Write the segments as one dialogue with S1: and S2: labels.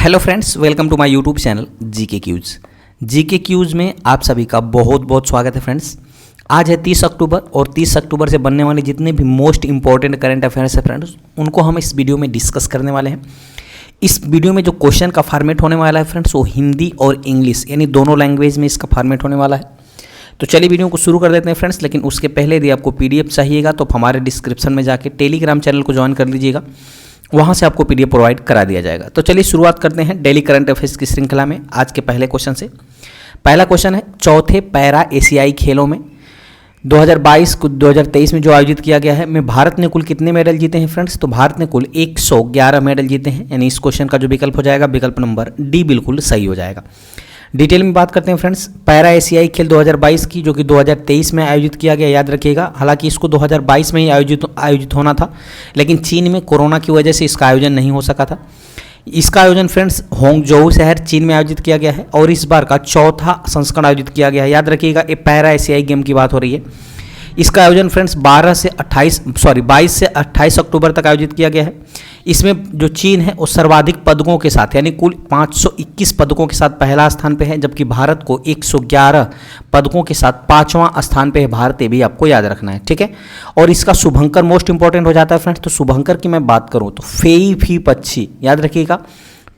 S1: Hello friends, welcome to my YouTube channel GK quiz. GK quiz में आप सभी का बहुत बहुत स्वागत है फ्रेंड्स। आज है 30 अक्टूबर और 30 अक्टूबर से बनने वाले जितने भी मोस्ट इंपॉर्टेंट करंट अफेयर्स है फ्रेंड्स, उनको हम इस वीडियो में डिस्कस करने वाले हैं। इस वीडियो में जो क्वेश्चन का फॉर्मेट होने वाला है फ्रेंड्स, वो हिंदी और इंग्लिश यानी दोनों लैंग्वेज में इसका फॉर्मेट होने वाला है। तो चलिए वीडियो को शुरू कर देते हैं फ्रेंड्स। लेकिन उसके पहले यदि आपको पीडीएफ चाहिएगा तो हमारे डिस्क्रिप्शन में जाके टेलीग्राम चैनल को ज्वाइन कर लीजिएगा, वहाँ से आपको पीडीएफ प्रोवाइड करा दिया जाएगा। तो चलिए शुरुआत करते हैं डेली करंट अफेयर्स की श्रृंखला में आज के पहले क्वेश्चन से। पहला क्वेश्चन है, चौथे पैरा एशियाई खेलों में 2022 को 2023 में जो आयोजित किया गया है में भारत ने कुल कितने मेडल जीते हैं फ्रेंड्स? तो भारत ने कुल 111 मेडल जीते हैं, यानी इस क्वेश्चन का जो विकल्प हो जाएगा विकल्प नंबर डी बिल्कुल सही हो जाएगा। डिटेल में बात करते हैं फ्रेंड्स, पैरा एशियाई खेल 2022 की जो कि 2023 में आयोजित किया गया, याद रखिएगा। हालांकि इसको 2022 में ही आयोजित होना था, लेकिन चीन में कोरोना की वजह से इसका आयोजन नहीं हो सका था। इसका आयोजन फ्रेंड्स होंगजोऊ शहर चीन में आयोजित किया गया है और इस बार का चौथा संस्करण आयोजित किया गया है। याद रखिएगा, ये पैरा एशियाई गेम की बात हो रही है। इसका आयोजन फ्रेंड्स 22 से 28 अक्टूबर तक आयोजित किया गया है। इसमें जो चीन है वो सर्वाधिक पदकों के साथ यानी कुल 521 पदकों के साथ पहला स्थान पे है, जबकि भारत को 111 पदकों के साथ 5वां स्थान पे है भारत। ये भी आपको याद रखना है, ठीक है। और इसका शुभंकर मोस्ट इंपॉर्टेंट हो जाता है फ्रेंड्स। तो शुभंकर की मैं बात करूँ तो फेई फी पक्षी, याद रखिएगा,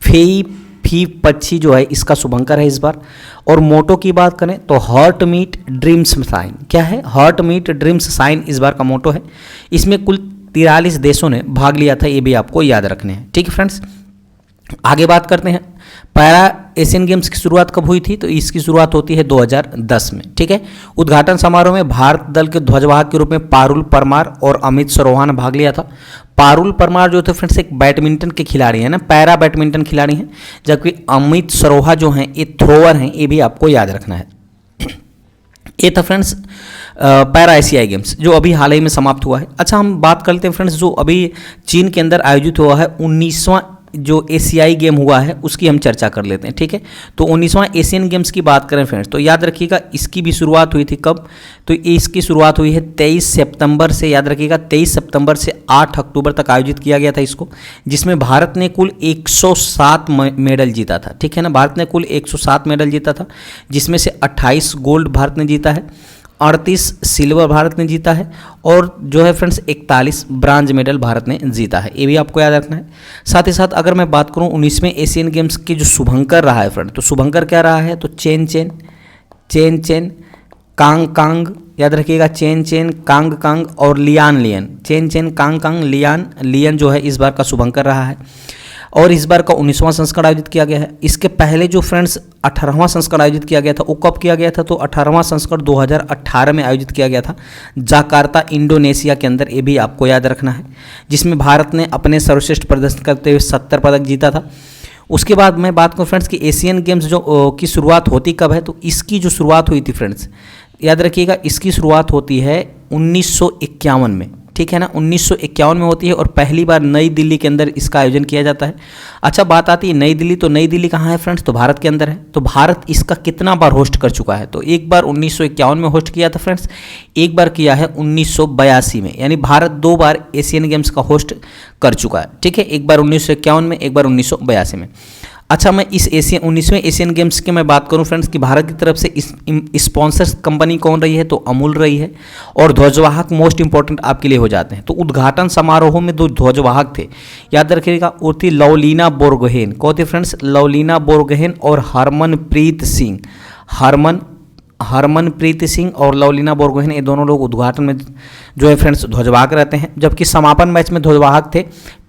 S1: फेई फी पक्षी जो है इसका शुभंकर है इस बार। और मोटो की बात करें तो हार्ट मीट ड्रीम्स साइन, क्या है? हार्ट मीट ड्रीम्स साइन इस बार का मोटो है। इसमें कुल 43 देशों ने भाग लिया था, ये भी आपको याद रखने हैं, ठीक है फ्रेंड्स। आगे बात करते हैं, पैरा एशियन गेम्स की शुरुआत कब हुई थी? तो इसकी शुरुआत होती है 2010 में, ठीक है। उद्घाटन समारोह में भारत दल के ध्वजवाहक के रूप में पारुल परमार और अमित सरोहा ने भाग लिया था। पारुल परमार जो थे फ्रेंड्स एक बैडमिंटन के खिलाड़ी हैं ना, पैरा बैडमिंटन खिलाड़ी हैं, जबकि अमित सरोहा जो हैं ये थ्रोअर हैं, ये भी आपको याद रखना है। ये था फ्रेंड्स पैरा एशियाई गेम्स जो अभी हाल ही में समाप्त हुआ है। अच्छा, हम बात करते हैं फ्रेंड्स जो अभी चीन के अंदर आयोजित हुआ है 19वां जो एशियाई गेम हुआ है उसकी हम चर्चा कर लेते हैं, ठीक है। तो 19वां एशियन गेम्स की बात करें फ्रेंड्स तो याद रखिएगा इसकी भी शुरुआत हुई थी कब? तो इसकी शुरुआत हुई है 23 सितंबर से, याद रखिएगा 23 सितंबर से 8 अक्टूबर तक आयोजित किया गया था इसको, जिसमें भारत ने कुल 107 मेडल जीता था, ठीक है ना। भारत ने कुल 107 मेडल जीता था, जिसमें से 28 गोल्ड भारत ने जीता है, 38 सिल्वर भारत ने जीता है और जो है फ्रेंड्स 41 ब्रांज मेडल भारत ने जीता है, ये भी आपको याद रखना है। साथ ही साथ अगर मैं बात करूं 19वें एशियन गेम्स की जो शुभंकर रहा है फ्रेंड, तो शुभंकर क्या रहा है? तो चेन चेन कांग कांग, याद रखिएगा, चेन कांग कांग और Lian Chen Kang Kang Lian जो है इस बार का शुभंकर रहा है। और इस बार का 19वां संस्करण आयोजित किया गया है। इसके पहले जो फ्रेंड्स 18वां संस्करण आयोजित किया गया था वो कब किया गया था? तो 18वां संस्करण 2018 में आयोजित किया गया था जकार्ता इंडोनेशिया के अंदर, ये भी आपको याद रखना है, जिसमें भारत ने अपने सर्वश्रेष्ठ प्रदर्शन करते हुए 70 पदक जीता था। उसके बाद मैं बात करूँ फ्रेंड्स कि एशियन गेम्स जो की शुरुआत होती कब है? तो इसकी जो शुरुआत हुई थी फ्रेंड्स, याद रखिएगा, इसकी शुरुआत होती है 1951 में, ठीक है ना। 1951 में होती है और पहली बार नई दिल्ली के अंदर इसका आयोजन किया जाता है। अच्छा, बात आती है नई दिल्ली, तो नई दिल्ली कहाँ है फ्रेंड्स? तो भारत के अंदर है। तो भारत इसका कितना बार होस्ट कर चुका है? तो एक बार 1951 में होस्ट किया था फ्रेंड्स, एक बार किया है 1982 में, यानी भारत 2 बार एशियन गेम्स का होस्ट कर चुका है, ठीक है। एक बार 1951 में, एक बार 1982 में। अच्छा, मैं इस 19वें एशियन गेम्स की मैं बात करूं फ्रेंड्स कि भारत की तरफ से स्पॉन्सर्स कंपनी कौन रही है? तो अमूल रही है। और ध्वजवाहक मोस्ट इंपॉर्टेंट आपके लिए हो जाते हैं। तो उद्घाटन समारोह में 2 ध्वजवाहक थे, याद रखिएगा, वो थी लवलीना बोरगोहेन। कौन थी फ्रेंड्स? लवलीना बोरगोहेन और हरमनप्रीत सिंह और लवलीना बोरगोहेन, ये दोनों लोग उद्घाटन में जो है फ्रेंड्स ध्वजवाहक रहते हैं। जबकि समापन मैच में ध्वजवाहक थे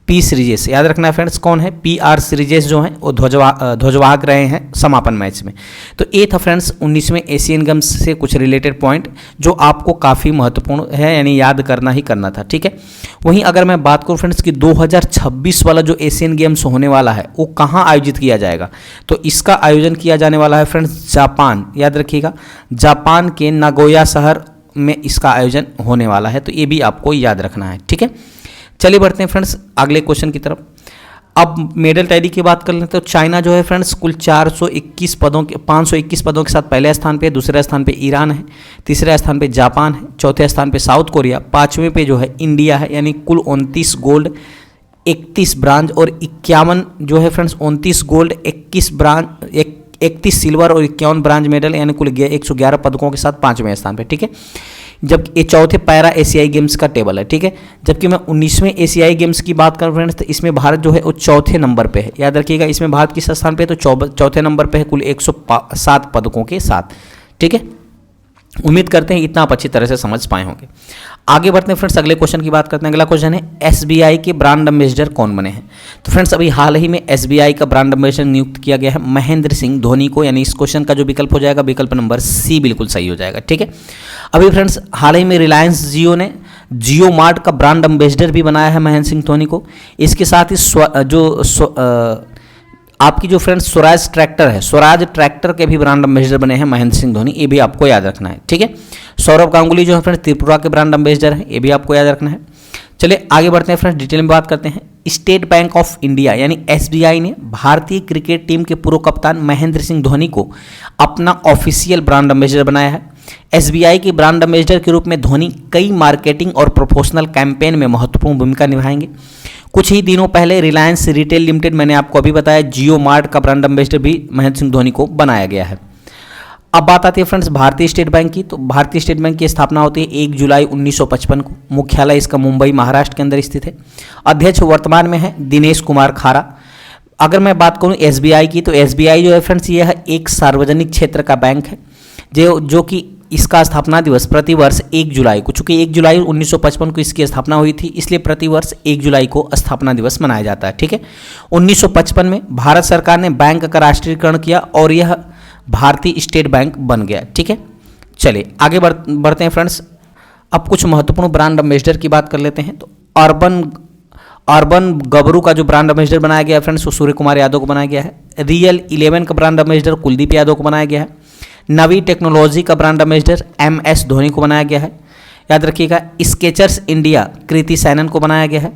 S1: पी सीरीजेस, याद रखना है फ्रेंड्स, कौन है? PR सीरीजेस जो हैं वो ध्वजवाहक रहे हैं समापन मैच में। तो ये था फ्रेंड्स 19वें एशियन गेम्स से कुछ रिलेटेड पॉइंट जो आपको काफ़ी महत्वपूर्ण है, यानी याद करना ही करना था, ठीक है। वहीं अगर मैं बात करूँ फ्रेंड्स कि 2026 वाला जो एशियन गेम्स होने वाला है वो कहाँ आयोजित किया जाएगा? तो इसका आयोजन किया जाने वाला है फ्रेंड्स जापान, याद रखिएगा, जापान के नागोया शहर में इसका आयोजन होने वाला है। तो ये भी आपको याद रखना है, ठीक है। चलिए बढ़ते हैं फ्रेंड्स अगले क्वेश्चन की तरफ। अब मेडल टैली की बात कर लेते हैं। तो चाइना जो है फ्रेंड्स कुल 521 पदों के साथ पहले स्थान पे, दूसरे स्थान पे ईरान है, तीसरे स्थान पे जापान है, चौथे स्थान पे साउथ कोरिया, 5वें पे जो है इंडिया है, यानी कुल 29 गोल्ड 31 ब्रांज और 51 जो है फ्रेंड्स 29 गोल्ड, 31 सिल्वर और 51 ब्रांज मेडल, यानी कुल 111 पदकों के साथ 5वें स्थान पे। ठीक है, जब ये चौथे पैरा एशियाई गेम्स का टेबल है। ठीक है, जबकि मैं 19वें एशियाई गेम्स की बात करूं फ्रेंड्स, तो इसमें भारत जो है वो चौथे नंबर पे है। याद रखिएगा, इसमें भारत किस स्थान पे है, तो चौथे नंबर पे है कुल 107 पदकों के साथ। ठीक है, उम्मीद करते हैं इतना आप अच्छी तरह से समझ पाए होंगे। आगे बढ़ते हैं फ्रेंड्स, अगले क्वेश्चन की बात करते हैं। अगला क्वेश्चन है एसबीआई के ब्रांड एम्बेसडर कौन बने हैं। तो फ्रेंड्स अभी हाल ही में एसबीआई का ब्रांड एम्बेसडर नियुक्त किया गया है महेंद्र सिंह धोनी को, यानी इस क्वेश्चन का जो विकल्प हो जाएगा विकल्प नंबर सी बिल्कुल सही हो जाएगा। ठीक है, अभी फ्रेंड्स हाल ही में रिलायंस जियो ने जियो मार्ट का ब्रांड एम्बेसडर भी बनाया है महेंद्र सिंह धोनी को। इसके साथ ही आपकी जो फ्रेंड्स स्वराज ट्रैक्टर है, स्वराज ट्रैक्टर के भी ब्रांड एम्बेसडर बने हैं महेंद्र सिंह धोनी, ये भी आपको याद रखना है। ठीक है, सौरव गांगुली जो है फ्रेंड्स त्रिपुरा के ब्रांड एम्बेसडर हैं, ये भी आपको याद रखना है। चलिए आगे बढ़ते हैं फ्रेंड्स, डिटेल में बात करते हैं। स्टेट बैंक ऑफ इंडिया यानी एसबीआई ने भारतीय क्रिकेट टीम के पूर्व कप्तान महेंद्र सिंह धोनी को अपना ऑफिशियल ब्रांड एम्बेसडर बनाया है। एसबीआई के ब्रांड एम्बेसडर के रूप में धोनी कई मार्केटिंग और प्रमोशनल कैंपेन में महत्वपूर्ण भूमिका निभाएंगे। कुछ ही दिनों पहले रिलायंस रिटेल लिमिटेड, मैंने आपको अभी बताया, जियो मार्ट का ब्रांड एम्बेसडर भी महेंद्र सिंह धोनी को बनाया गया है। अब बात आती है फ्रेंड्स भारतीय स्टेट बैंक की। तो भारतीय स्टेट बैंक की स्थापना होती है 1 जुलाई 1955 को। मुख्यालय इसका मुंबई महाराष्ट्र के अंदर स्थित है। अध्यक्ष वर्तमान में है दिनेश कुमार खारा। अगर मैं बात करूं एसबीआई की, तो एसबीआई जो है फ्रेंड्स ये है एक सार्वजनिक क्षेत्र का बैंक है जो कि इसका स्थापना दिवस प्रतिवर्ष 1 जुलाई को, चूंकि 1 जुलाई 1955 को इसकी स्थापना हुई थी, इसलिए प्रतिवर्ष 1 जुलाई को स्थापना दिवस मनाया जाता है। ठीक है, 1955 में भारत सरकार ने बैंक का राष्ट्रीयकरण किया और यह भारतीय स्टेट बैंक बन गया। ठीक है, चलिए आगे बढ़ते हैं फ्रेंड्स। अब कुछ महत्वपूर्ण ब्रांड एम्बेसडर की बात कर लेते हैं। तो अर्बन गबरू का जो ब्रांड एम्बेसडर बनाया गया है फ्रेंड्स, वो सूर्य कुमार यादव को बनाया गया है। रियल 11 का ब्रांड एम्बेसडर कुलदीप यादव को बनाया गया है। नवी टेक्नोलॉजी का ब्रांड एम्बेसडर MS धोनी को बनाया गया है। याद रखिएगा, स्केचर्स इंडिया कृति सैनन को बनाया गया है।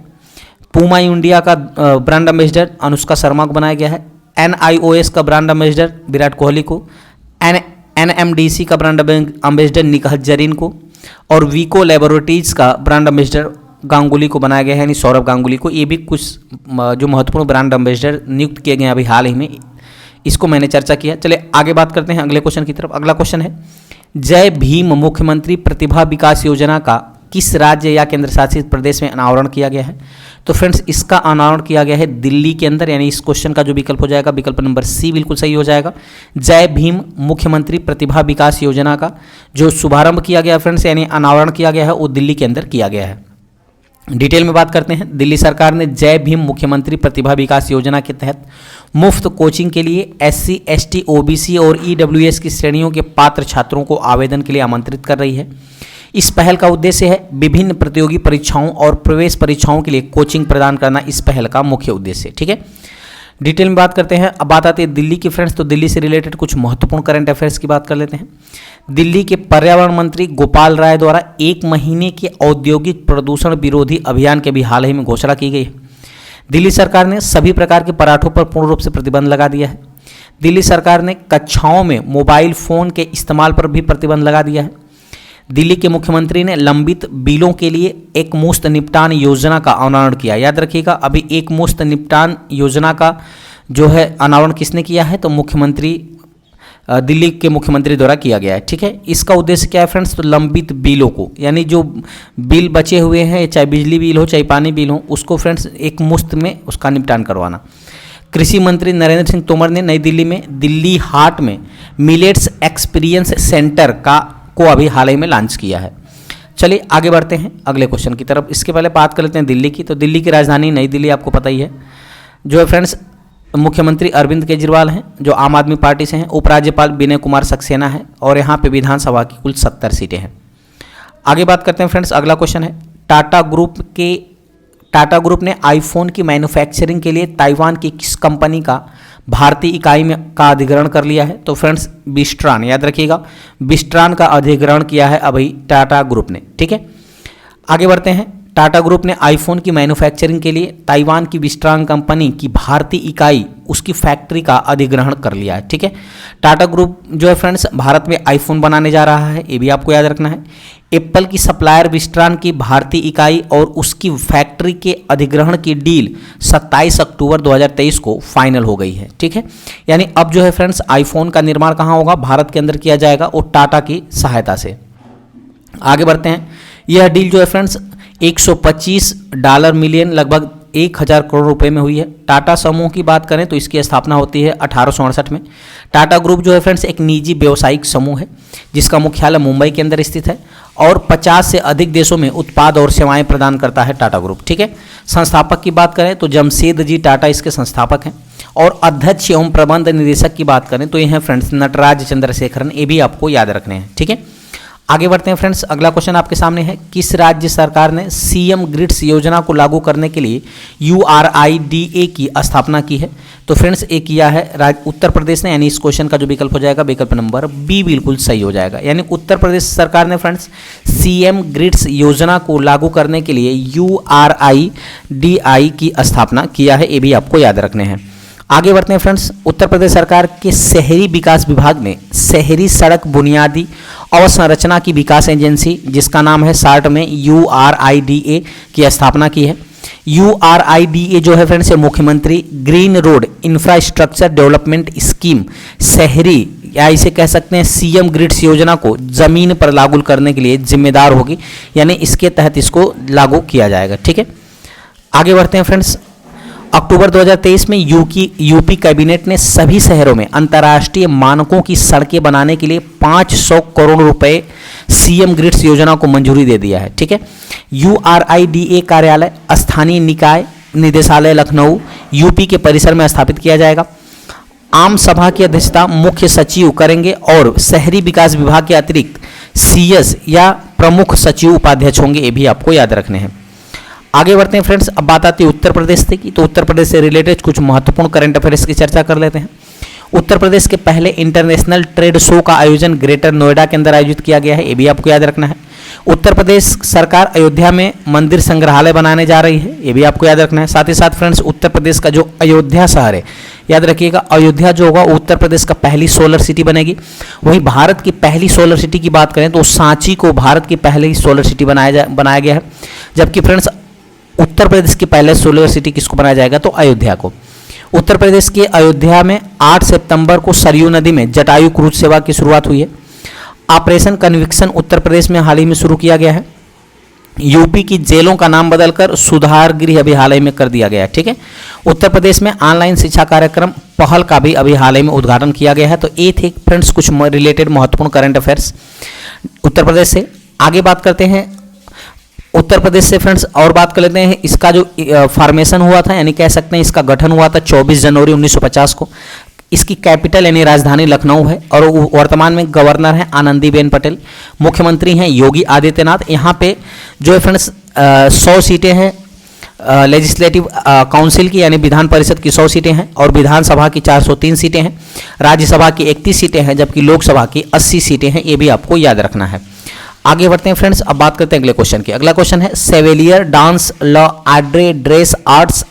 S1: पूमा इंडिया का ब्रांड एम्बेसडर अनुष्का शर्मा को बनाया गया है। NIOS का ब्रांड एम्बेसडर विराट कोहली को। NMDC का ब्रांड एम्बेसडर निखत जरीन को। और वीको लेबोरेटरीज का ब्रांड एम्बेसडर गांगुली को बनाया गया है, यानी सौरव गांगुली को। ये भी कुछ जो महत्वपूर्ण ब्रांड एम्बेसडर नियुक्त किए गए हैं अभी हाल ही में, इसको मैंने चर्चा किया। चलिए आगे बात करते हैं अगले क्वेश्चन की तरफ। अगला क्वेश्चन है जय भीम मुख्यमंत्री प्रतिभा विकास योजना का किस राज्य या केंद्र शासित प्रदेश में अनावरण किया गया है। तो फ्रेंड्स इसका अनावरण किया गया है दिल्ली के अंदर, यानी इस क्वेश्चन का जो विकल्प हो जाएगा विकल्प नंबर सी बिल्कुल सही हो जाएगा। जय भीम मुख्यमंत्री प्रतिभा विकास योजना का जो शुभारंभ किया गया फ्रेंड्स, यानी अनावरण किया गया है, वो दिल्ली के अंदर किया गया है। डिटेल में बात करते हैं। दिल्ली सरकार ने जय भीम मुख्यमंत्री प्रतिभा विकास योजना के तहत मुफ्त कोचिंग के लिए SC, ST, OBC और EWS की श्रेणियों के पात्र छात्रों को आवेदन के लिए आमंत्रित कर रही है। इस पहल का उद्देश्य है विभिन्न प्रतियोगी परीक्षाओं और प्रवेश परीक्षाओं के लिए कोचिंग प्रदान करना, इस पहल का मुख्य उद्देश्य। ठीक है, डिटेल में बात करते हैं। अब बात आती है दिल्ली की फ्रेंड्स। तो दिल्ली से रिलेटेड कुछ महत्वपूर्ण करंट अफेयर्स की बात कर लेते हैं। दिल्ली के पर्यावरण मंत्री गोपाल राय द्वारा 1 महीने के औद्योगिक प्रदूषण विरोधी अभियान के भी हाल ही में घोषणा की गई है। दिल्ली सरकार ने सभी प्रकार के पराठों पर पूर्ण रूप से प्रतिबंध लगा दिया है। दिल्ली सरकार ने कक्षाओं में मोबाइल फोन के इस्तेमाल पर भी प्रतिबंध लगा दिया है। दिल्ली के मुख्यमंत्री ने लंबित बिलों के लिए एक मुश्त निपटान योजना का अनावरण किया। याद रखिएगा, अभी एक मुश्त निपटान योजना का जो है अनावरण किसने किया है, तो दिल्ली के मुख्यमंत्री द्वारा किया गया है। ठीक है, इसका उद्देश्य क्या है फ्रेंड्स, तो लंबित बिलों को, यानी जो बिल बचे हुए हैं, चाहे बिजली बिल हो चाहे पानी बिल हो, उसको फ्रेंड्स एक मुश्त में उसका निपटान करवाना। कृषि मंत्री नरेंद्र सिंह तोमर ने नई दिल्ली में दिल्ली हाट में मिलेट्स एक्सपीरियंस सेंटर को अभी हाल ही में लॉन्च किया है। चलिए आगे बढ़ते हैं अगले क्वेश्चन की तरफ। इसके पहले बात कर लेते हैं दिल्ली की। तो दिल्ली की राजधानी नई दिल्ली आपको पता ही है। जो है फ्रेंड्स मुख्यमंत्री अरविंद केजरीवाल हैं, जो आम आदमी पार्टी से हैं। उपराज्यपाल विनय कुमार सक्सेना है और यहाँ पे विधानसभा की कुल 70 सीटें हैं। आगे बात करते हैं फ्रेंड्स, अगला क्वेश्चन है टाटा ग्रुप ने आईफोन की मैन्युफैक्चरिंग के लिए ताइवान की किस कंपनी का भारतीय इकाई का अधिग्रहण कर लिया है। तो फ्रेंड्स विस्ट्रान, याद रखिएगा, विस्ट्रान का अधिग्रहण किया है अभी टाटा ग्रुप ने। ठीक है, आगे बढ़ते हैं। टाटा ग्रुप ने आईफोन की मैन्युफैक्चरिंग के लिए ताइवान की विस्ट्रान कंपनी की भारतीय इकाई, उसकी फैक्ट्री का अधिग्रहण कर लिया है। ठीक है, टाटा ग्रुप जो है फ्रेंड्स भारत में आईफोन बनाने जा रहा है, ये भी आपको याद रखना है। एप्पल की सप्लायर विस्ट्रान की भारतीय इकाई और उसकी फैक्ट्री के अधिग्रहण की डील 27 अक्टूबर 2023 को फाइनल हो गई है। ठीक है, यानी अब जो है फ्रेंड्स आईफोन का निर्माण कहाँ होगा, भारत के अंदर किया जाएगा और टाटा की सहायता से। आगे बढ़ते हैं। यह डील जो है फ्रेंड्स $125 मिलियन लगभग 1000 करोड़ रुपए में हुई है। टाटा समूह की बात करें तो इसकी स्थापना होती है 1868 में। टाटा ग्रुप जो है फ्रेंड्स एक निजी व्यावसायिक समूह है जिसका मुख्यालय मुंबई के अंदर स्थित है और 50 से अधिक देशों में उत्पाद और सेवाएं प्रदान करता है टाटा ग्रुप। ठीक है, संस्थापक की बात करें तो जमशेद जी टाटा इसके संस्थापक हैं और अध्यक्ष एवं प्रबंध निदेशक की बात करें तो ये हैं फ्रेंड्स नटराज चंद्रशेखरन। ये भी आपको याद रखने हैं। ठीक है, आगे बढ़ते हैं फ्रेंड्स। अगला क्वेश्चन आपके सामने है, किस राज्य सरकार ने सीएम ग्रिड्स योजना को लागू करने के लिए URIDA की स्थापना की है? तो फ्रेंड्स ये किया है उत्तर प्रदेश ने, यानी इस क्वेश्चन का जो विकल्प हो जाएगा विकल्प नंबर बी बिल्कुल सही हो जाएगा। यानी उत्तर प्रदेश सरकार ने फ्रेंड्स सीएम ग्रिड्स योजना को लागू करने के लिए URIDA की स्थापना किया है। ये भी आपको याद रखने हैं। आगे बढ़ते हैं फ्रेंड्स। उत्तर प्रदेश सरकार के शहरी विकास विभाग ने शहरी सड़क बुनियादी अवसंरचना की विकास एजेंसी जिसका नाम है शार्ट में URIDA की स्थापना की है। URIDA जो है फ्रेंड्स मुख्यमंत्री green road infrastructure development scheme शहरी या इसे कह सकते हैं सीएम ग्रिड्स योजना को जमीन पर लागू करने के लिए जिम्मेदार होगी, यानी इसके तहत इसको लागू किया जाएगा। ठीक है, आगे बढ़ते हैं फ्रेंड्स। अक्टूबर 2023 में यूपी कैबिनेट ने सभी शहरों में अंतर्राष्ट्रीय मानकों की सड़कें बनाने के लिए 500 करोड़ रुपए सीएम ग्रिड्स योजना को मंजूरी दे दिया है। ठीक है, URIDA कार्यालय स्थानीय निकाय निदेशालय लखनऊ यूपी के परिसर में स्थापित किया जाएगा। आम सभा की अध्यक्षता मुख्य सचिव करेंगे और शहरी विकास विभाग के अतिरिक्त CS या प्रमुख सचिव उपाध्यक्ष होंगे। ये भी आपको याद रखने हैं। आगे बढ़ते हैं फ्रेंड्स। अब बात आती है उत्तर प्रदेश से की, तो उत्तर प्रदेश से रिलेटेड कुछ महत्वपूर्ण करंट अफेयर्स की चर्चा कर लेते हैं। उत्तर प्रदेश के पहले इंटरनेशनल ट्रेड शो का आयोजन ग्रेटर नोएडा के अंदर आयोजित किया गया है। ये भी आपको याद रखना है। उत्तर प्रदेश सरकार अयोध्या में मंदिर संग्रहालय बनाने जा रही है। ये भी आपको याद रखना है। साथ ही साथ फ्रेंड्स उत्तर प्रदेश का जो अयोध्या शहर है, याद रखिएगा अयोध्या जो होगा उत्तर प्रदेश का पहली सोलर सिटी बनेगी। वहीं भारत की पहली सोलर सिटी की बात करें तो सांची को भारत की पहली सोलर सिटी बनाया गया है। जबकि फ्रेंड्स उत्तर प्रदेश की पहले सोलर सिटी किसको बनाया जाएगा, तो अयोध्या को। उत्तर प्रदेश के अयोध्या में 8 सितंबर को सरयू नदी में जटायु क्रूज सेवा की शुरुआत हुई है। ऑपरेशन कन्विक्शन उत्तर प्रदेश में हाल ही में शुरू किया गया है। यूपी की जेलों का नाम बदलकर सुधार गृह अभी हाल ही में कर दिया गया है। ठीक है, उत्तर प्रदेश में ऑनलाइन शिक्षा कार्यक्रम पहल का भी अभी हाल ही में उद्घाटन किया गया है। तो ये थे फ्रेंड्स कुछ रिलेटेड महत्वपूर्ण करंट अफेयर्स उत्तर प्रदेश से। आगे बात करते हैं उत्तर प्रदेश से फ्रेंड्स और बात कर लेते हैं। इसका जो फॉर्मेशन हुआ था, यानी कह सकते हैं इसका गठन हुआ था 24 जनवरी 1950 को। इसकी कैपिटल यानी राजधानी लखनऊ है और वर्तमान में गवर्नर हैं आनंदीबेन पटेल। मुख्यमंत्री हैं योगी आदित्यनाथ। यहाँ पे जो है फ्रेंड्स 100 सीटें हैं लेजिस्लेटिव काउंसिल की, यानी विधान परिषद की 100 सीटें हैं और विधानसभा की 403 सीटें हैं। राज्यसभा की 31 सीटें हैं जबकि लोकसभा की 80 सीटें हैं। ये भी आपको याद रखना है। आगे बढ़ते हैं फ्रेंड्स। अब बात करते हैं अगले क्वेश्चन की। अगला क्वेश्चन है Chevalier dans l'Ordre des Arts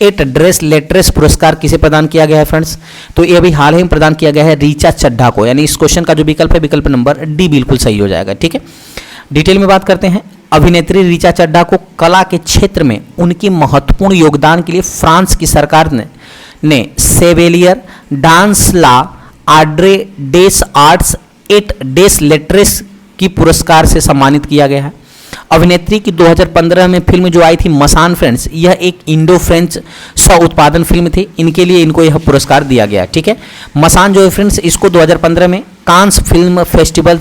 S1: et des Lettres पुरस्कार किसे प्रदान किया गया है फ्रेंड्स, तो ये अभी हाल ही में प्रदान किया गया है रीचा चड्ढा को। यानी इस क्वेश्चन का जो विकल्प है विकल्प नंबर डी बिल्कुल सही हो जाएगा। ठीक है, डिटेल में बात करते हैं। अभिनेत्री रीचा चड्ढा को कला के क्षेत्र में उनकी महत्वपूर्ण योगदान के लिए फ्रांस की सरकार ने Chevalier dans l'Ordre des Arts et des Lettres की पुरस्कार से सम्मानित किया गया है। अभिनेत्री की 2015 में फिल्म जो आई थी मसान फ्रेंड्स, यह एक इंडो फ्रेंच सह उत्पादन फिल्म थी। इनके लिए इनको यह पुरस्कार दिया गया। ठीक है, मसान जो है फ्रेंड्स इसको 2015 में Cannes film festival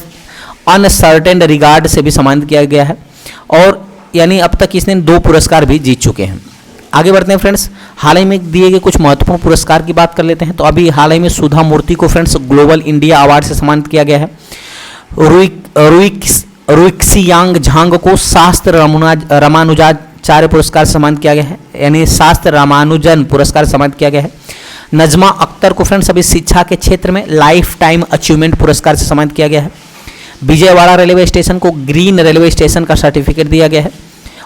S1: uncertain regard से भी सम्मानित किया गया है और यानी अब तक इसने 2 पुरस्कार भी जीत चुके हैं। आगे बढ़ते हैं फ्रेंड्स। हाल ही में दिए गए कुछ महत्वपूर्ण पुरस्कार की बात कर लेते हैं। तो अभी हाल ही में सुधा मूर्ति को फ्रेंड्स ग्लोबल इंडिया अवार्ड से सम्मानित किया गया है। रुइक्सियांग झांग को शास्त्र रामानुजाचार्य पुरस्कार से सम्मानित किया गया है, यानी शास्त्र रामानुजन पुरस्कार से सम्मानित किया गया है। नजमा अख्तर को फ्रेंड्स अभी शिक्षा के क्षेत्र में लाइफ टाइम अचीवमेंट पुरस्कार से सम्मानित किया गया है। विजयवाड़ा रेलवे स्टेशन को ग्रीन रेलवे स्टेशन का सर्टिफिकेट दिया गया है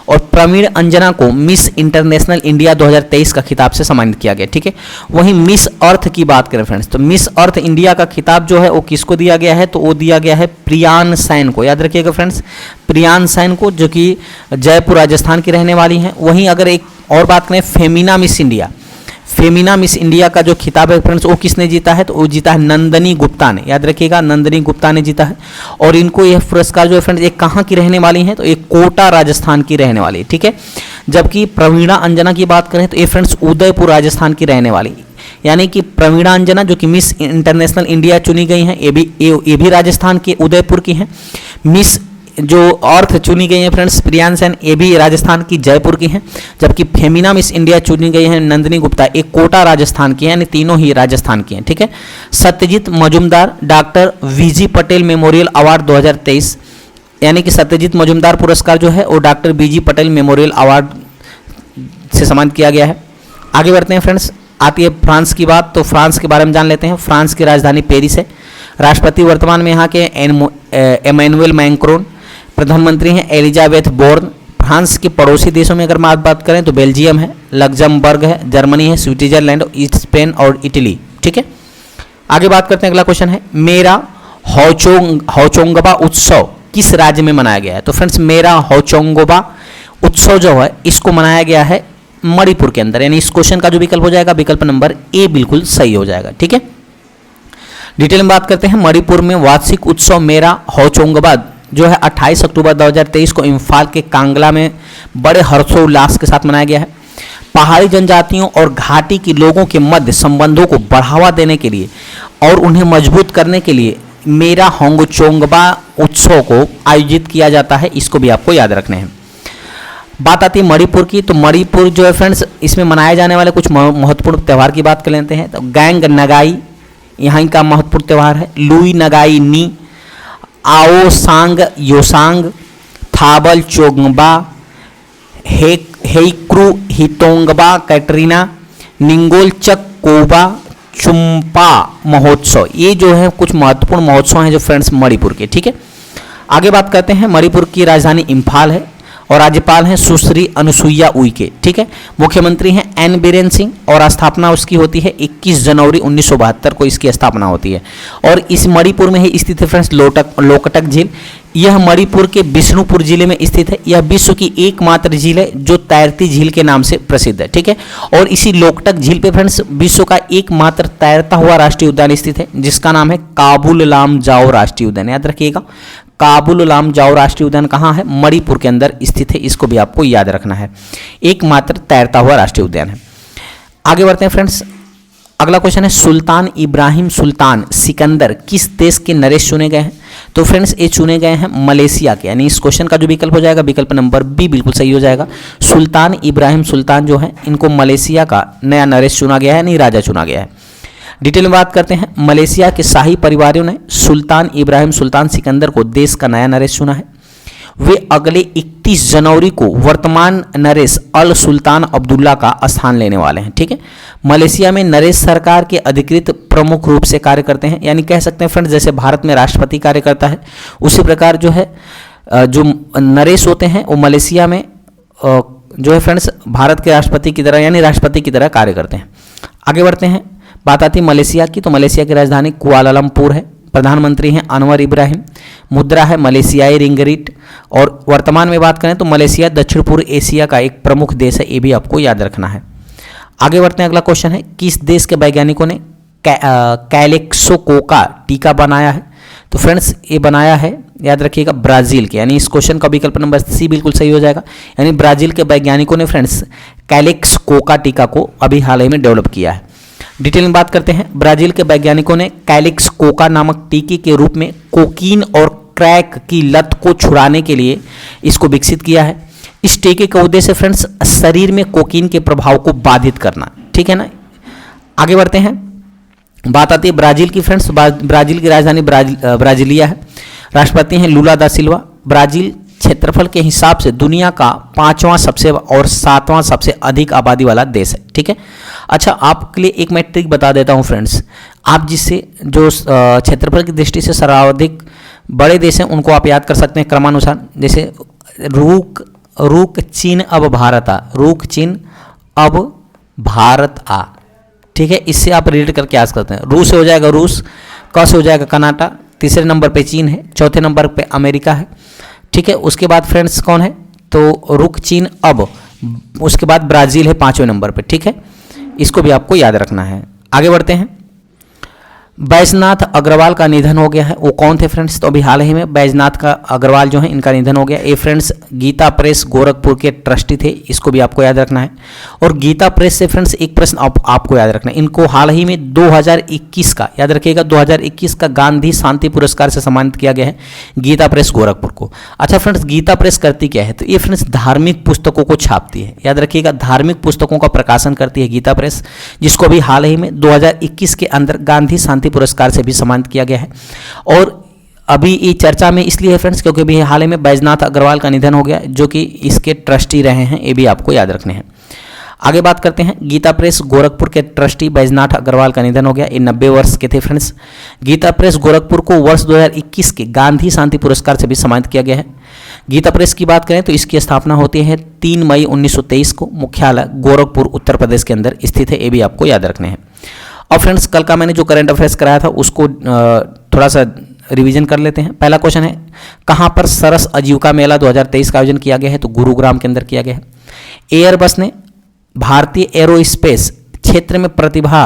S1: और प्रवीण अंजना को मिस इंटरनेशनल इंडिया 2023 का खिताब से सम्मानित किया गया। ठीक है, वहीं मिस अर्थ की बात करें फ्रेंड्स, तो मिस अर्थ इंडिया का खिताब जो है वो किसको दिया गया है, तो वो दिया गया है प्रियान सैन को। याद रखिएगा फ्रेंड्स, प्रियान सैन को, जो कि जयपुर राजस्थान की रहने वाली हैं। वहीं अगर एक और बात करें Femina miss India, Femina miss India का जो खिताब है फ्रेंड्स वो किसने जीता है, तो वो जीता है नंदनी गुप्ता ने। याद रखिएगा, नंदनी गुप्ता ने जीता है। और इनको यह पुरस्कार जो है फ्रेंड्स एक कहाँ की रहने वाली हैं, तो एक कोटा राजस्थान की रहने वाली है। ठीक है, जबकि प्रवीणा अंजना की बात करें तो ये फ्रेंड्स उदयपुर राजस्थान की रहने वाली, यानी कि प्रवीणा अंजना जो कि मिस इंटरनेशनल इंडिया चुनी गई हैं, ये भी राजस्थान के उदयपुर की हैं। मिस जो अर्थ चुनी गई हैं फ्रेंड्स प्रियान सैन, ये भी राजस्थान की जयपुर की हैं। जबकि फेमिना मिस इंडिया चुनी गई हैं नंदिनी गुप्ता, एक कोटा राजस्थान की हैं, यानी तीनों ही राजस्थान की हैं। ठीक है, Satyajit Majumdar doctor VG Patel memorial award 2023, यानी कि सत्यजीत मजुमदार पुरस्कार जो है वो doctor BG Patel memorial award से सम्मानित किया गया है। आगे बढ़ते हैं फ्रेंड्स, आती है फ्रांस की बात, तो फ्रांस के बारे में जान लेते हैं। फ्रांस की राजधानी पेरिस है। राष्ट्रपति वर्तमान में यहाँ के एमैनुअल मैक्रोन, प्रधानमंत्री हैं एलिजाबेथ बोर्न। फ्रांस के पड़ोसी देशों में अगर बात करें तो बेल्जियम है, लग्जमबर्ग है, जर्मनी है, स्विट्जरलैंड, स्पेन और इटली। ठीक है, आगे बात करते हैं। अगला क्वेश्चन है, मेरा होचोंगबा उत्सव किस राज्य में मनाया गया है, तो फ्रेंड्स मेरा होचोंगबा उत्सव जो है इसको मनाया गया है मणिपुर के अंदर, यानी इस क्वेश्चन का जो विकल्प हो जाएगा विकल्प नंबर ए बिल्कुल सही हो जाएगा। ठीक है, डिटेल में बात करते हैं। मणिपुर में वार्षिक उत्सव मेरा होचोंगबा जो है 28 अक्टूबर 2023 को इम्फाल के कांगला में बड़े हर्षोल्लास के साथ मनाया गया है। पहाड़ी जनजातियों और घाटी के लोगों के मध्य संबंधों को बढ़ावा देने के लिए और उन्हें मजबूत करने के लिए मेरा होचोंगबा उत्सव को आयोजित किया जाता है, इसको भी आपको याद रखने हैं। बात आती है मणिपुर की, तो मणिपुर जो है फ्रेंड्स इसमें मनाए जाने वाले कुछ महत्वपूर्ण त्यौहार की बात कर लेते हैं। तो गैंग नगाई यहाँ का महत्वपूर्ण त्यौहार है। लुई नगाई नी, आओ सांग योसांग, थाबल चोंगबा, हेइक्रू हितोंगबा कैटरीना, निंगोल चक कोबा चुम्पा महोत्सव, ये जो है कुछ महत्वपूर्ण महोत्सव हैं जो फ्रेंड्स मणिपुर के। ठीक है, आगे बात करते हैं। मणिपुर की राजधानी इम्फाल है और राज्यपाल हैं सुश्री अनुसुईया उइके। ठीक है, मुख्यमंत्री हैं एन बीरेन सिंह और स्थापना उसकी होती है 21 जनवरी 1972 को इसकी स्थापना होती है। और इस मणिपुर में ही स्थित है फ्रेंड्स लोकटक झील। यह मणिपुर के बिष्णुपुर जिले में स्थित है। यह विश्व की एकमात्र झील है जो तैरती झील के नाम से प्रसिद्ध है। ठीक है, और इसी लोकटक झील पे फ्रेंड्स विश्व का एकमात्र तैरता हुआ राष्ट्रीय उद्यान स्थित है जिसका नाम है काबुल लामजाओ राष्ट्रीय उद्यान। याद रखिएगा, काबुल लामजाओ राष्ट्रीय उद्यान कहाँ है, मणिपुर के अंदर स्थित है, इसको भी आपको याद रखना है। एकमात्र तैरता हुआ राष्ट्रीय उद्यान है। आगे बढ़ते हैं फ्रेंड्स, अगला क्वेश्चन है सुल्तान इब्राहिम सुल्तान सिकंदर किस देश के नरेश चुने गए हैं, तो फ्रेंड्स ये चुने गए हैं मलेशिया के, यानी इस क्वेश्चन का जो विकल्प हो जाएगा विकल्प नंबर बी बिल्कुल सही हो जाएगा। सुल्तान इब्राहिम सुल्तान जो है इनको मलेशिया का नया नरेश चुना गया है, नहीं राजा चुना गया है। डिटेल में बात करते हैं। मलेशिया के शाही परिवारों ने सुल्तान इब्राहिम सुल्तान सिकंदर को देश का नया नरेश चुना है। वे अगले 31 जनवरी को वर्तमान नरेश अल सुल्तान अब्दुल्ला का स्थान लेने वाले हैं। ठीक है, मलेशिया में नरेश सरकार के अधिकृत प्रमुख रूप से कार्य करते हैं, यानी कह सकते हैं फ्रेंड्स जैसे भारत में राष्ट्रपति कार्य करता है उसी प्रकार जो है जो नरेश होते हैं वो मलेशिया में जो है फ्रेंड्स भारत के राष्ट्रपति की तरह यानी राष्ट्रपति की तरह कार्य करते हैं। आगे बढ़ते हैं, बात आती है मलेशिया की, तो मलेशिया की राजधानी कुआलालंपुर है। प्रधानमंत्री हैं अनवर इब्राहिम। मुद्रा है मलेशियाई रिंगरिट। और वर्तमान में बात करें तो मलेशिया दक्षिण पूर्व एशिया का एक प्रमुख देश है, ये भी आपको याद रखना है। आगे बढ़ते हैं, अगला क्वेश्चन है किस देश के वैज्ञानिकों ने कैलेक्सोकोका टीका बनाया है, तो फ्रेंड्स ये बनाया है याद रखिएगा ब्राज़ील के, यानी इस क्वेश्चन का विकल्प नंबर सी बिल्कुल सही हो जाएगा। यानी ब्राज़ील के वैज्ञानिकों ने फ्रेंड्स कैलेक्सोकोका टीका को अभी हाल ही में डेवलप किया है। डिटेल में बात करते हैं। ब्राजील के वैज्ञानिकों ने कैलेक्सोकोका नामक टीके के रूप में कोकीन और क्रैक की लत को छुड़ाने के लिए इसको विकसित किया है। इस टीके का उद्देश्य फ्रेंड्स शरीर में कोकीन के प्रभाव को बाधित करना, ठीक है ना। आगे बढ़ते हैं, बात आती है ब्राजील की फ्रेंड्स। ब्राजील की राजधानी ब्राजीलिया है। राष्ट्रपति हैं लूला दा सिल्वा। ब्राजील क्षेत्रफल के हिसाब से दुनिया का 5वां सबसे और 7वां सबसे अधिक आबादी वाला देश है, ठीक है। अच्छा, आपके लिए एक मैं ट्रिक बता देता हूं फ्रेंड्स, आप जिससे जो क्षेत्रफल की दृष्टि से सर्वाधिक बड़े देश हैं उनको आप याद कर सकते हैं क्रमानुसार। जैसे रुक चीन अब भारत आ, रुक चीन अब भारत आ। ठीक है, इससे आप रीड करके याद करते हैं। रूस से हो जाएगा रूस, क से हो जाएगा कर्नाटक, तीसरे नंबर पे चीन है, चौथे नंबर पे अमेरिका है। ठीक है, उसके बाद फ्रेंड्स कौन है, तो रुक चीन अब, उसके बाद ब्राज़ील है 5वें नंबर पे। ठीक है, इसको भी आपको याद रखना है। आगे बढ़ते हैं। बैजनाथ अग्रवाल का निधन हो गया है। वो कौन थे फ्रेंड्स, तो अभी हाल ही में बैजनाथ का अग्रवाल जो है इनका निधन हो गया। ये फ्रेंड्स गीता प्रेस गोरखपुर के ट्रस्टी थे, इसको भी आपको याद रखना है। और गीता प्रेस से फ्रेंड्स एक प्रश्न आपको याद रखना है, इनको हाल ही में 2021 का, याद रखिएगा 2021 का गांधी शांति पुरस्कार से सम्मानित किया गया है गीता प्रेस गोरखपुर को। अच्छा फ्रेंड्स, गीता प्रेस करती क्या है, तो ये फ्रेंड्स धार्मिक पुस्तकों को छापती है। याद रखिएगा धार्मिक पुस्तकों का प्रकाशन करती है गीता प्रेस, जिसको भी हाल ही में 2021 के अंदर गांधी शांति पुरस्कार से भी सम्मानित किया गया है। और अभी ये चर्चा में इसलिए है फ्रेंड्स क्योंकि अभी हाल ही में बैजनाथ अग्रवाल का निधन हो गया, जो कि इसके ट्रस्टी रहे हैं, ये भी आपको याद रखने हैं। आगे बात करते हैं। गीता प्रेस गोरखपुर के ट्रस्टी बैजनाथ अग्रवाल का निधन हो गया। ये 90 वर्ष के थे फ्रेंड्स। गीता प्रेस गोरखपुर को वर्ष 2021 के गांधी शांति पुरस्कार से भी सम्मानित किया गया है। गीता प्रेस की बात करें तो इसकी स्थापना होती है 3 मई 1923 को। मुख्यालय गोरखपुर उत्तर प्रदेश के अंदर स्थित है, ये भी आपको याद रखने हैं। और फ्रेंड्स कल का मैंने जो करंट अफेयर्स कराया था उसको थोड़ा सा रिवीजन कर लेते हैं। पहला क्वेश्चन है, कहाँ पर सरस आजीविका मेला 2023 का आयोजन किया गया है, तो गुरुग्राम के अंदर किया गया है। एयरबस ने भारतीय एरोस्पेस क्षेत्र में प्रतिभा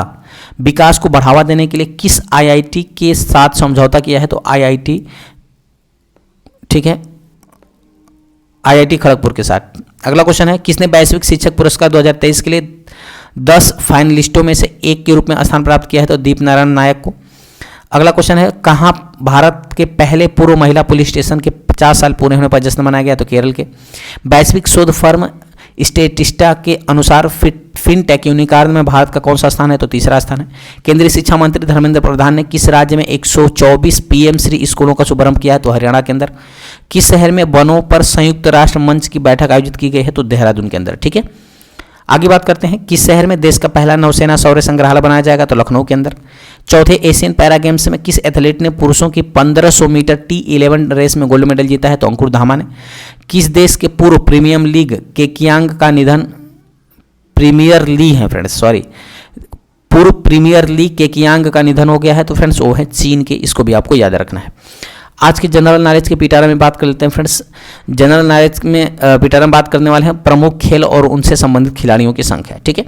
S1: विकास को बढ़ावा देने के लिए किस आईआईटी के साथ समझौता किया है, तो आईआईटी, ठीक है, आईआईटी खड़गपुर के साथ। अगला क्वेश्चन है, किसने वैश्विक शिक्षक पुरस्कार 2023 के लिए 10 फाइनलिस्टों में से एक के रूप में स्थान प्राप्त किया है, तो दीप नारायण नायक को। अगला क्वेश्चन है, कहाँ भारत के पहले पूर्व महिला पुलिस स्टेशन के 50 साल पूरे होने पर जश्न मनाया गया, तो केरल के। वैश्विक शोध फर्म स्टेटिस्टा के अनुसार फिनटेक यूनिकॉर्न में भारत का कौन सा स्थान है, तो तीसरा स्थान है। केंद्रीय शिक्षा मंत्री धर्मेंद्र प्रधान ने किस राज्य में 124 पीएम श्री स्कूलों का शुभारंभ किया है, तो हरियाणा के अंदर। किस शहर में वनों पर संयुक्त राष्ट्र मंच की बैठक आयोजित की गई है, तो देहरादून के अंदर। ठीक है, आगे बात करते हैं। किस शहर में देश का पहला नौसेना शौर्य संग्रहालय बनाया जाएगा, तो लखनऊ के अंदर। चौथे एशियन पैरा गेम्स में किस एथलीट ने पुरुषों की 1500 मीटर T11 रेस में गोल्ड मेडल जीता है, तो अंकुर धामा ने। किस देश के पूर्व प्रीमियर लीग केकियांग का निधन, प्रीमियर लीग है फ्रेंड्स, सॉरी, पूर्व प्रीमियर लीग केकियांग का निधन हो गया है, तो फ्रेंड्स वो है चीन के। इसको भी आपको याद रखना है। आज के जनरल नॉलेज के पिटारा में बात कर लेते हैं फ्रेंड्स। जनरल नॉलेज में पिटारा में बात करने वाले हैं प्रमुख खेल और उनसे संबंधित खिलाड़ियों की संख्या। ठीक है,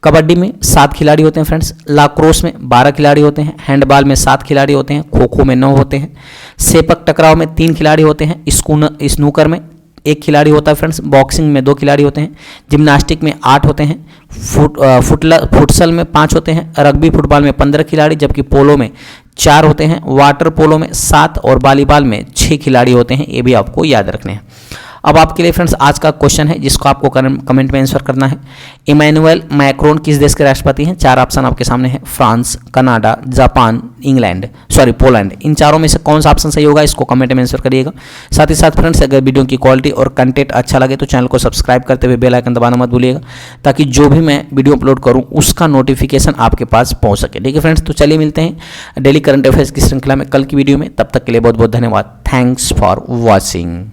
S1: कबड्डी में 7 खिलाड़ी होते हैं फ्रेंड्स, लाक्रोस में 12 खिलाड़ी होते हैं, हैंडबॉल में 7 खिलाड़ी होते हैं, खो खो में 9 होते हैं, सेपक टकराव में 3 खिलाड़ी होते हैं, स्नूकर में 1 खिलाड़ी होता है फ्रेंड्स, बॉक्सिंग में 2 खिलाड़ी होते हैं, जिम्नास्टिक में 8 होते हैं, फुटसल में 5 होते हैं, रग्बी फुटबॉल में 15 खिलाड़ी, जबकि पोलो में 4 होते हैं, वाटर पोलो में 7 और वॉलीबॉल में 6 खिलाड़ी होते हैं। ये भी आपको याद रखने हैं। अब आपके लिए फ्रेंड्स आज का क्वेश्चन है जिसको आपको कमेंट में आंसर करना है। इमैनुअल मैक्रोन किस देश के राष्ट्रपति हैं? 4 ऑप्शन आपके सामने है, फ्रांस, कनाडा, जापान, पोलैंड। इन चारों में से कौन सा ऑप्शन सही होगा, इसको कमेंट में आंसर करिएगा। साथ ही साथ फ्रेंड्स अगर वीडियो की क्वालिटी और कंटेंट अच्छा लगे तो चैनल को सब्सक्राइब करते हुए बेल आइकन दबाना मत भूलिएगा, ताकि जो भी मैं वीडियो अपलोड करूँ उसका नोटिफिकेशन आपके पास पहुँच सके। ठीक है फ्रेंड्स, तो चलिए मिलते हैं डेली करंट अफेयर्स की श्रृंखला में कल की वीडियो में। तब तक के लिए बहुत बहुत धन्यवाद। Thanks for watching.